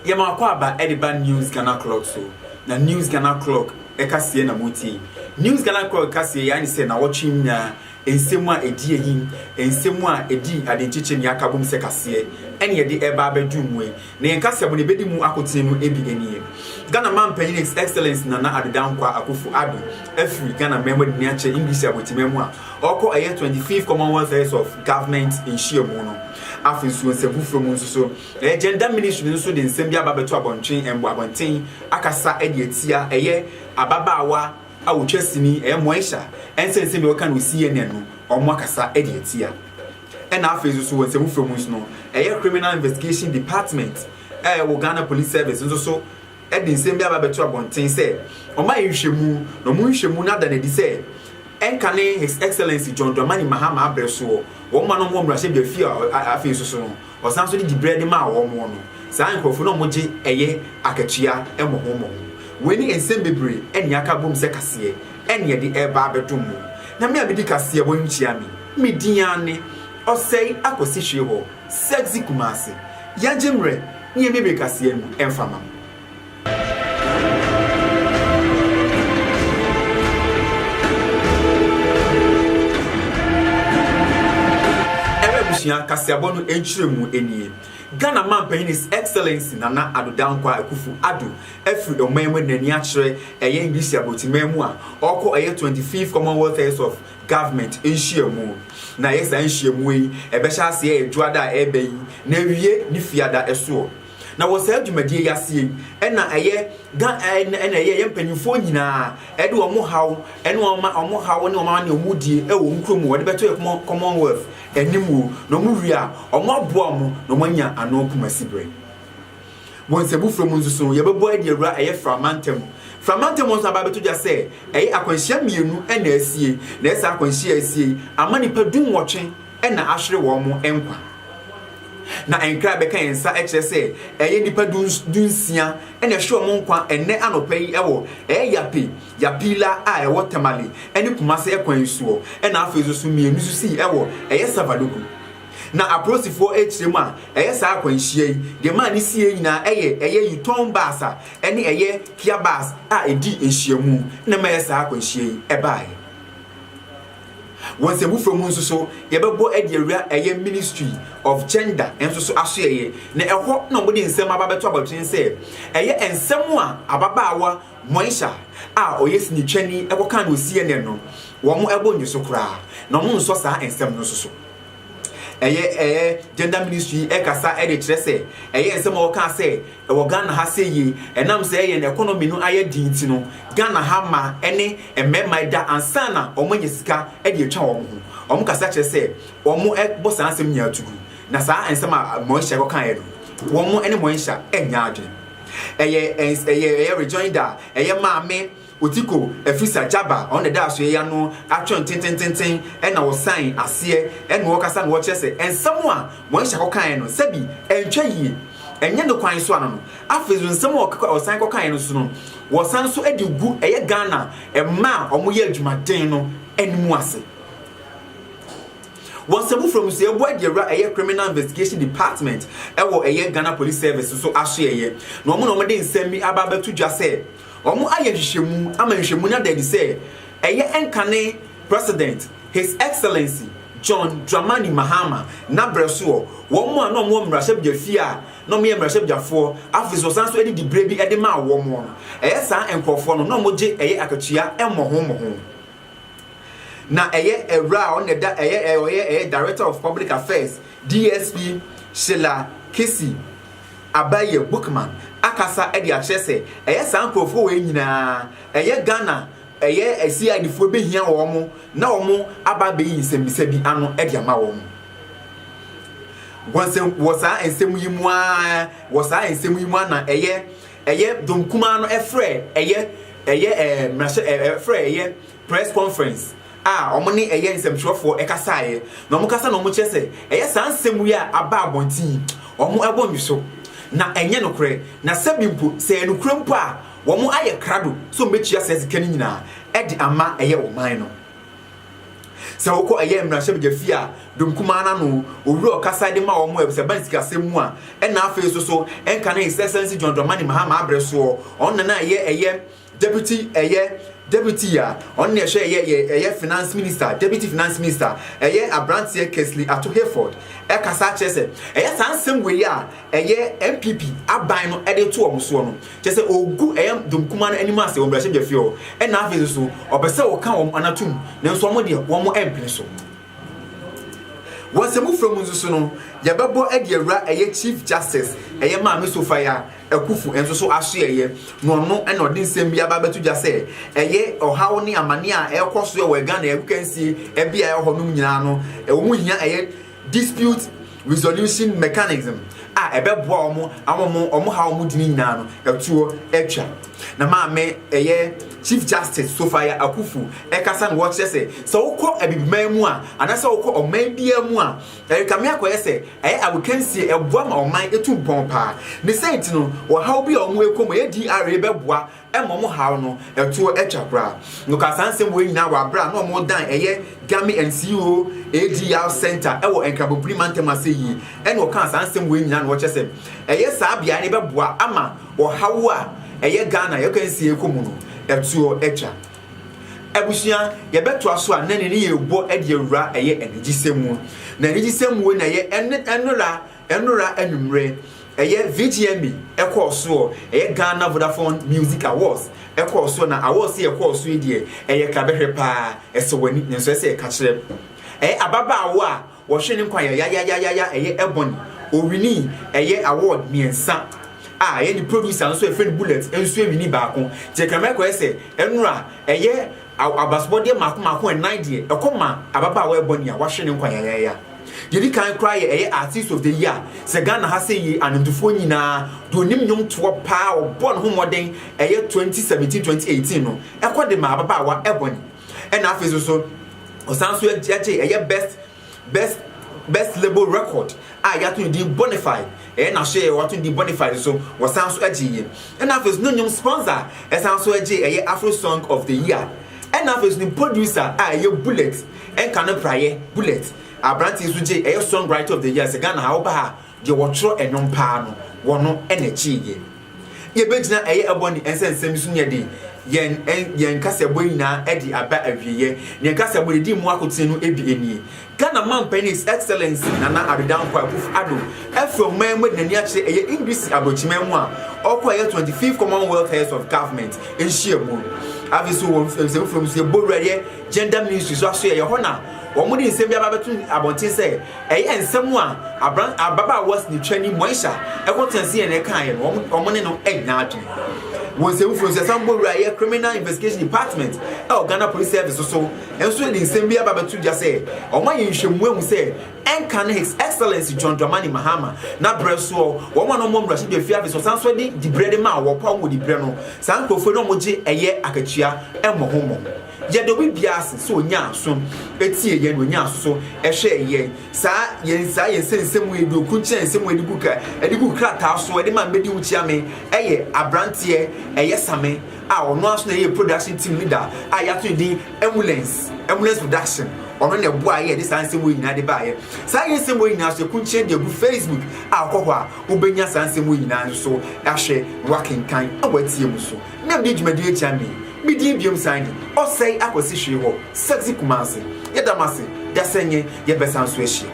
Yama kwaba Ediban News Ghana Clock so. Na News Ghana Clock ekasie na muti. News Ghana Clock kasie yani se na watching na ensemu a edi ehim, ensemu a edi adenchiche ni akabum se kasie. Ene ye de eba abedumwe. Na yenkase abo ne bedi mu akotene mu ebi eniye. Ghana man penyin His Excellence Nana Adodankwa Akufo-Addo Afri Ghana member ni ache English abotimemu a oko 25th Commonwealth Years of Government in Shiamu no. Afin so nsebu from nso gender ministry nso de nsem bia babeto abontwen embo abonten akasa ede atia ababaawa awotwasini moisha ensensem be waka no CNN no omo akasa ede atia na afin so nsebu from nso no criminal investigation department wo Ghana Police Service nso so ede nsem bia babeto abonten se omo ayehwemu no mo nhwemu na da na di se enkane His Excellency John Dramani Mahama abreso woman no mo mrase bia fi afin so no osan so di bread ma wo mo no saa nkofo no mo je akatua emohomo weni ensem bebre eni aka bom se kase eni de eba abedum na me abedi kase wo nchia me diane osei akosi hwe ho sexy kumase ya jemre ni bebre kase mu emfama Kasiabonu enchiremu enie Ghana man penyin His Excellency Nana Adodankwa Akufo-Addo Afri omanmu nani akire English abotimemu a oko 25th Commonwealth Years of Government enhyiamu na yesa enhyiamu yi ebehya ase edwada ebeyi na wie ni fiada eso na wo sa adwumadie yase na yempanyifo nyina ede omo haw ene omo haw ne omo ne omudie ewo nkromu wode beto Commonwealth enimu no mu ria omo aboa mo no manya anokuma sibre wonsebu from nzuso yebebo ade awura framantem onso ababeto ja se akwanhia mienu na asie na esa akwanhia asie amani padum wotwe na ahwere wo mo enkwa na enkra beka ensa ekire se nipa dunsia ene hwe mo nkwa enne anopai ewo yapila a ewo temali ene kumase ekwansuo ena afezo so mienu susi ewo Savalugu na aprosifo ekire mu a sa akwanhia yi de ma ni sie nyina Yuton Basa ene Kia Bas a edi ehyiamu na ma sa akwanhia yi ebae once a move from so yebebo area Ministry of Gender enso so asoye na ehwo na mbodi nsem ababeto abatwen se ensem a ababaawa moisha a oyesini twani ekoka na CNN no wo mo ebo nyiso kra na mo nso saa ensem no so Gender Ministry ekasa kire se ensem o ka se wo Ghana ha se yi enam se economy no aye dinti no Ghana ha ma ene emema da ansana omanye sika etwa wo ho omkasa kire se omo bosa ansem nya tugu na saa ensem a moisha ko kan ye no wo mo ene moisha enya adwen rejoinder maame Otiko Efisa Jaba on the dash ya no atwon tenten na wo sign ase na wo kasa na wo kyese ensemo a mo nhya kokan no sabi entwa yie enye no kwan so ano no afezu nsemo o sign kokan no so no wo san so edigu Ghana emma omoye adwumaden no enimu ase Wansebu from say boy the criminal investigation department ewo Ghana Police Service so ahye no mo de nsem bi ababetu dwa say omo ayehwehwemu amahwehwemu na dedi say enkane president His Excellency John Dramani Mahama na breso wo mo na mo mrahye bjafia no me mrahye bjafo afiso sanso edi brebi edi ma wo mo no saa enkofo no mo je akatua emoho na Era on the Director of Public Affairs DSP Sheila Kesi Abaye Bookman akasa edi achese san krofo we nyina Ghana CID fo behia wo mo na wo mo aba be nsembisa bi ano edi ama wo mo wonse wosa ensem yimu a wosa ensem yimu na domkuma no efre efre press conference omo ni nsemtwofo ekasaye na omo kasa na omo chese san nsemu ya aba abontin omo ebonwiso na enye nokre na sabimpo se nokre mpo a womo aye krado so mechia se zika ni nyina edi ama oman no se woko eye mrahye bejafi a domkuma na no owura okasa de ma omo e se bansika semu a na afa so enka na His Excellency John Dramani Mahama abreso on na eye deputy ya on na hwe eye finance minister, deputy finance minister eye Abrantie Kesley Ato Hayford e kasa chese eye sansem we ya eye MPP aban no ede to omso no chese ogu eye domkuma na anima ase omrahye bejafi o na afa so obese wo ka om anatum na nso omo de wo mo empene so Wasemu from Musuno, Yababo Ediera, a Chief Justice, a Yama Misofaya, a Kufu, and so Ashia, no, and or didn't send me about to just say, a ye or how near Mania, air cross your gun, you can see a BI or Numiano, a woman a dispute resolution mechanism. A bebo amo how mudini nano, a tour extra. Na me a Chief Justice Sofia Akufu, Ekasan watches say, so call a big memoir, and I saw call or maybe a moi. Erica say, I will can see a bomb or my two bomba. The Sentinel, or how be on way come a DRA bebois, and Momo how no, a tour extra bra. No Casan way now, our bra no more than a year, Gammy and CEO, ADR Center, Ewo and Cabo Primantemasi, and no Casan way now watches him. A yes, Sabia, never bois, ama, or how a year Ghana, you can see a commono. Etuo echa abusia ye beto aso a nane ne ye bo ediewura eye enigisemu na enigisemu na ye enura anumre eye VGMB ekoso eye Ghana Vodafone Music Awards ekoso na awards ye ekoso die eye kabehwe pa esowani nso ese ka kire eye ababa awo a wo hwe ne nkwa ya eye Ebony owini eye award miensa ye ni producer nso e friend bullet enso ewini baako je kameko ese enura eye abasbode mako en 9 ekoma ababa wa Ebony a wahwe ne nkwa ya yedi kan cry eye artist of the year se Ghana ha se yi anentufo nyina do nim nyom to pa obon ho moden eye 2017 2018 no ekode ma ababa wa Ebony and afezo so osanso eje eye best label record ya to di Bonify na share what di Bonify so was sounds eje and afezo no nyom sponsor esanso eje eye Afro Song of the Year and afezo ni producer ye Bullet en kan praye Bullet Abrantie Suje a songwriter of the year se Ghana ha oba de wotro enom pa no wono enachi ye begina Ebony ensensem su nya de yen kasebo nyina edi aba awiye ne kasebo di mu akotinu ebi eni Ghana man His Excellency Nana Adedan Akufo Addo efrom memwe nani akire eye English abochimemu a okoye 25th Commonwealth Heads of Government enhiamu aviso won from se borade gender ministry so aso ye hona omudi nsem bia babetu abontin say eye nsem a ababa was ni twani moisha ekotansi ene kan ye omone no enya atwe won se from se samborua ye criminal investigation department Ghana police service so enso ni nsem bia babetu dia say omaye nhwemu emu say enkan His Excellency John Dramani Mahama na breso woman no momra shi befi afi so sanso di bread ma wo pa wo di bre no sankofo no moje eye akatua emohomo ye do bi biase so nya so etie ye no nya so ehwe ye sa yensensem we do kunche ensem we edigu krata so edi man bedi wuchi ame eye Abrantie eye Same ono aso na ye production team leader yato di ambulance production ono na bo aye dis ansem we nyina de ba aye sa yensem we nyina so kunche de gu Facebook akọhọ a obenya sansem we nyina so ahwe wakenkan awatie mu so na bi djumadi echiame bidi biom sandi o sei akosi hwe ho sexy kumase yedamase dasenye ye besanso ehia